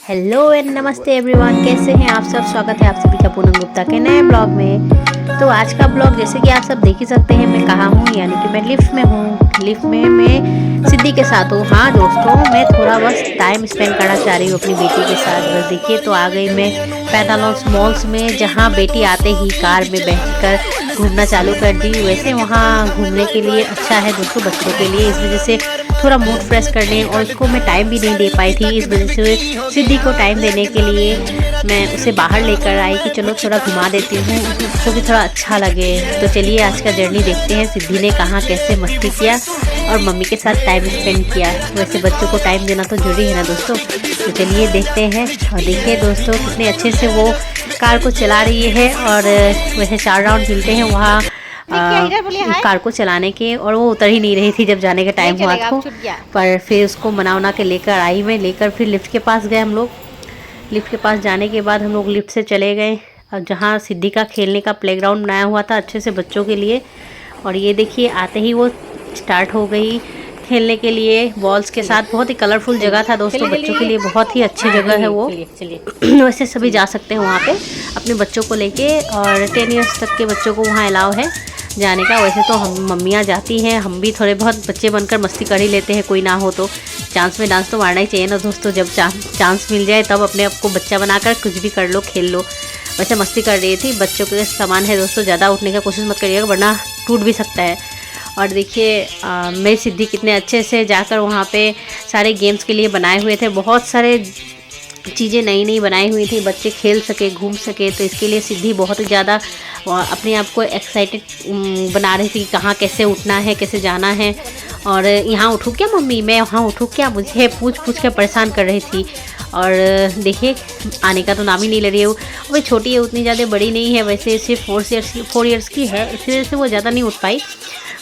Hello and नमस्ते everyone, कैसे हैं आप सब। स्वागत है आप सभी का पूनम गुप्ता के नए ब्लॉग में। तो आज का ब्लॉग जैसे कि आप सब देख ही सकते हैं, मैं कहाँ हूँ, यानी कि मैं लिफ्ट में हूँ। लिफ्ट में मैं सिद्धि के साथ हूँ। हाँ दोस्तों, मैं थोड़ा बस टाइम स्पेंड करना चाह रही हूँ अपनी बेटी के साथ। बस देखिए, तो आ गई मैं पैंटालून्स मॉल्स में, जहाँ बेटी आते ही कार में बैठकर घूमना चालू कर दी। वैसे वहाँ घूमने के लिए अच्छा है दोस्तों बच्चों के लिए, इस वजह से थोड़ा मूड फ्रेश करने, और उसको मैं टाइम भी नहीं दे पाई थी, इस वजह से सिद्धि को टाइम देने के लिए मैं उसे बाहर लेकर आई कि चलो थोड़ा घुमा देती हूँ, उसको भी थोड़ा अच्छा लगे। तो चलिए आज का जर्नी देखते हैं, सिद्धि ने कहाँ कैसे मस्ती किया और मम्मी के साथ टाइम स्पेंड किया। वैसे बच्चों को टाइम देना तो जरूरी है ना दोस्तों। तो चलिए देखते हैं। और देखिए दोस्तों, कितने अच्छे से वो कार को चला रही है। और वैसे 4 राउंड मिलते हैं वहाँ कार को चलाने के, और वो उतर ही नहीं रही थी जब जाने का टाइम हुआ था। पर फिर उसको मना के लेकर आई मैं, लेकर फिर लिफ्ट के पास गए हम लोग। लिफ्ट के पास जाने के बाद हम लोग लिफ्ट से चले गए, और जहाँ सिद्धि का खेलने का प्लेग्राउंड बनाया हुआ था अच्छे से बच्चों के लिए। और ये देखिए, आते ही वो स्टार्ट हो गई खेलने के लिए बॉल्स के साथ। बहुत ही कलरफुल जगह था दोस्तों, बच्चों के लिए बहुत ही अच्छी जगह है वो। वैसे सभी जा सकते हैं वहाँ पे अपने बच्चों को लेके, और 10 ईयर्स तक के बच्चों को वहाँ अलाउ है जाने का। वैसे तो हम मम्मियाँ जाती हैं, हम भी थोड़े बहुत बच्चे बनकर मस्ती कर ही लेते हैं, कोई ना हो तो। चांस में डांस तो मारना ही चाहिए ना दोस्तों, जब चांस मिल जाए तब अपने आप को बच्चा बनाकर कुछ भी कर लो, खेल लो। वैसे मस्ती कर रही थी, बच्चों के सामान है दोस्तों, ज़्यादा उठने की कोशिश मत करिएगा वरना टूट भी सकता है। और देखिए मेरी सिद्धि कितने अच्छे से जाकर वहाँ पे सारे गेम्स के लिए बनाए हुए थे, बहुत सारे चीज़ें नई नई बनाई हुई थी, बच्चे खेल सके, घूम सके। तो इसके लिए सिद्धि बहुत ही ज़्यादा अपने आप को एक्साइटेड बना रही थी कि कहाँ कैसे उठना है, कैसे जाना है। और यहाँ उठूँ क्या मम्मी, मैं वहाँ उठूँ क्या, मुझे पूछ के परेशान कर रही थी। और देखिए आने का तो नाम ही नहीं ले रही है वो। वही छोटी है, उतनी ज़्यादा बड़ी नहीं है, वैसे सिर्फ 4 ईयर्स की है, इस वजह से वो ज़्यादा नहीं उठ पाई।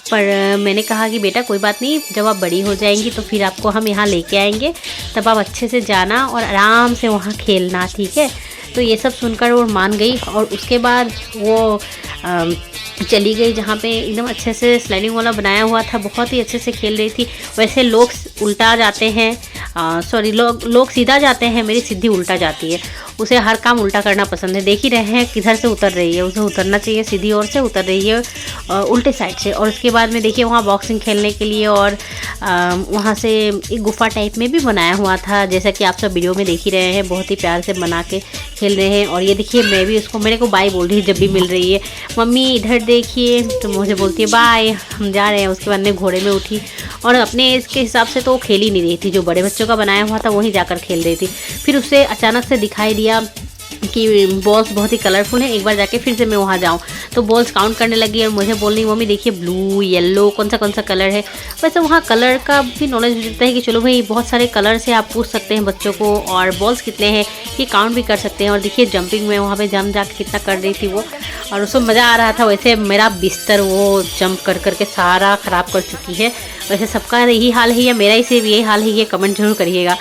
पर मैंने कहा कि बेटा कोई बात नहीं, जब आप बड़ी हो जाएंगी तो फिर आपको हम यहाँ लेके आएंगे, तब आप अच्छे से जाना और आराम से वहाँ खेलना, ठीक है। तो ये सब सुनकर वो मान गई, और उसके बाद वो चली गई जहाँ पे एकदम अच्छे से स्लाइडिंग वाला बनाया हुआ था, बहुत ही अच्छे से खेल रही थी। वैसे लोग उल्टा जाते हैं, सॉरी लोग सीधा जाते हैं, मेरी सिद्धि उल्टा जाती है। उसे हर काम उल्टा करना पसंद है। देख ही रहे हैं किधर से उतर रही है, उसे उतरना चाहिए सीधी ओर से, उतर रही है उल्टे साइड से। और उसके बाद में देखिए वहाँ बॉक्सिंग खेलने के लिए, और वहाँ से एक गुफा टाइप में भी बनाया हुआ था, जैसा कि आप सब वीडियो में देख ही रहे हैं, बहुत ही प्यार से बना के खेल रहे हैं। और ये देखिए मैं भी उसको, मेरे को बाय बोल रही है जब भी मिल रही है, मम्मी इधर देखिए, तो मुझे बोलती है बाय, हम जा रहे हैं। उसके बाद में घोड़े में उठी, और अपने एज के हिसाब से तो वो खेल ही नहीं रही थी, जो बड़े बच्चों का बनाया हुआ था वहीं जाकर खेल रही थी। फिर उसे अचानक से दिखाई दिया कि बॉल्स बहुत ही कलरफुल है, एक बार जाके फिर से मैं वहाँ जाऊँ। तो बॉल्स काउंट करने लगी और मुझे बोल रही मम्मी देखिए ब्लू येलो कौन सा कलर है। वैसे वहाँ कलर का भी नॉलेज देता है कि चलो भाई बहुत सारे कलर से आप पूछ सकते हैं बच्चों को, और बॉल्स कितने हैं ये काउंट भी कर सकते हैं। और देखिए जंपिंग में वहाँ पे जंप जाके कितना कर रही थी वो, और उसको मज़ा आ रहा था। वैसे मेरा बिस्तर वो जंप कर के सारा ख़राब कर चुकी है। वैसे सबका यही हाल है या मेरा ही सिर्फ यही हाल है, ये कमेंट जरूर करिएगा।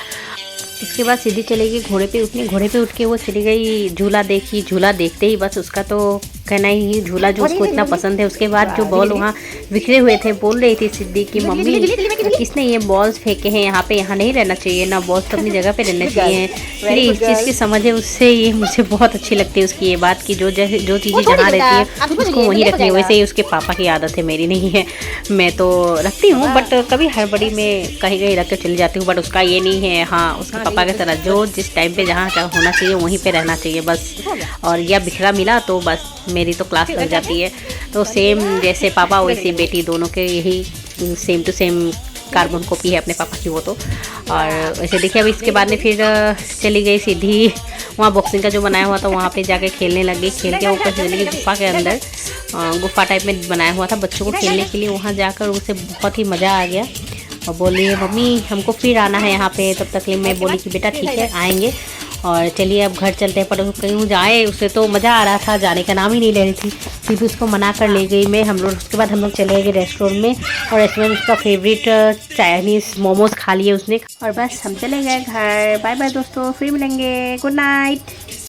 इसके बाद सीधी चली गई घोड़े पे उठने, घोड़े पे उठ के वो चली गई झूला देखी। झूला देखते ही बस उसका तो कहना ही, झूला जो उसको इतना पसंद है। उसके बाद जो बॉल वहाँ बिखरे हुए थे, बोल रही थी सिद्धि की मम्मी किसने ये बॉल्स फेंके हैं यहाँ पे, यहाँ नहीं रहना चाहिए ना, बॉल्स तो अपनी जगह पे रहने चाहिए। फिर इस चीज़ की समझ है उससे, ये मुझे बहुत अच्छी लगती है उसकी ये बात की, जो चीज़ें जहाँ रहती है उसको वहीं रखनी है। वैसे ही उसके पापा की आदत है, मेरी नहीं है, मैं तो रखती हूँ बट कभी हड़बड़ी में कहीं रख के चली जाती हूँ, बट उसका ये नहीं है। हाँ उसके पापा की तरह जो जिस टाइम पे जहाँ होना चाहिए वहीं पे रहना चाहिए बस। और या बिखरा मिला तो बस मेरी तो क्लास लग जाती है। तो सेम जैसे पापा वैसे बेटी, दोनों के यही same to same carbon copy है अपने पापा की वो तो। और वैसे देखिए अब इसके बाद में फिर चली गई सीधी वहाँ बॉक्सिंग का जो बनाया हुआ था वहाँ पे जाके खेलने लग गई। खेल के ऊपर चली गई गुफा के अंदर, गुफा टाइप में बनाया हुआ था बच्चों को खेलने के लिए। वहाँ जाकर उसे बहुत ही मज़ा आ गया, और बोली मम्मी हमको फिर आना है यहाँ पे। तब तक मैं बोली कि बेटा ठीक है आएंगे, और चलिए अब घर चलते हैं। पर कहीं जाए, उसे तो मज़ा आ रहा था, जाने का नाम ही नहीं ले रही थी। फिर भी उसको मना कर ले गई मैं, हम लोग। उसके बाद हम लोग चले गए रेस्टोरेंट में, और रेस्टोरेंट में उसका फेवरेट चाइनीज़ मोमोज़ खा लिए उसने, और बस हम चले गए घर। बाय बाय दोस्तों, फिर मिलेंगे, गुड नाइट।